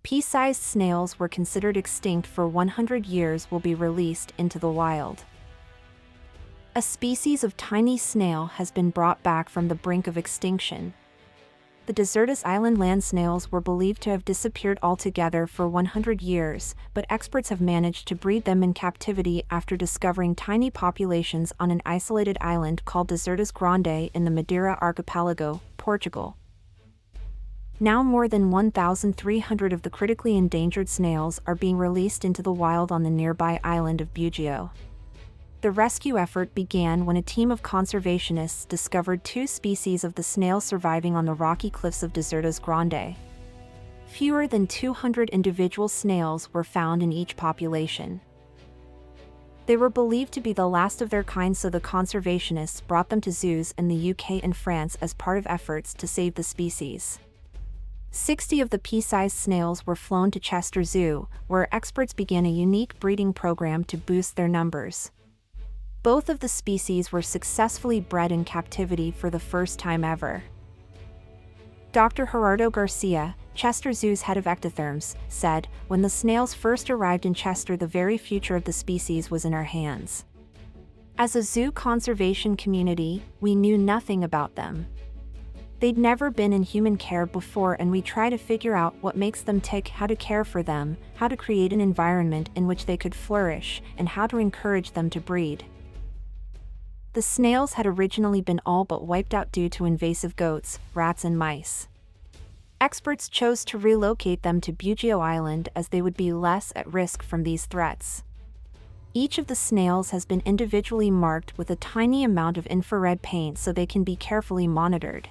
Pea-sized snails were considered extinct for 100 years will be released into the wild. A species of tiny snail has been brought back from the brink of extinction. The desertus island land snails were believed to have disappeared altogether for 100 years, but experts have managed to breed them in captivity after discovering tiny populations on an isolated island called Desertus Grande in the Madeira archipelago, Portugal. Now more than 1,300 of the critically endangered snails are being released into the wild on the nearby island of Bugio. The rescue effort began when a team of conservationists discovered 2 species of the snail surviving on the rocky cliffs of Desertus Grande. Fewer than 200 individual snails were found in each population. They were believed to be the last of their kind, so the conservationists brought them to zoos in the UK and France as part of efforts to save the species. 60 of the pea-sized snails were flown to Chester Zoo, where experts began a unique breeding program to boost their numbers. Both of the species were successfully bred in captivity for the first time ever. Dr. Gerardo Garcia, Chester Zoo's head of ectotherms, said, "When the snails first arrived in Chester, the very future of the species was in our hands. As a zoo conservation community, we knew nothing about them. They'd never been in human care before, and we try to figure out what makes them tick, how to care for them, how to create an environment in which they could flourish, and how to encourage them to breed." The snails had originally been all but wiped out due to invasive goats, rats and mice. Experts chose to relocate them to Bugio Island as they would be less at risk from these threats. Each of the snails has been individually marked with a tiny amount of infrared paint so they can be carefully monitored.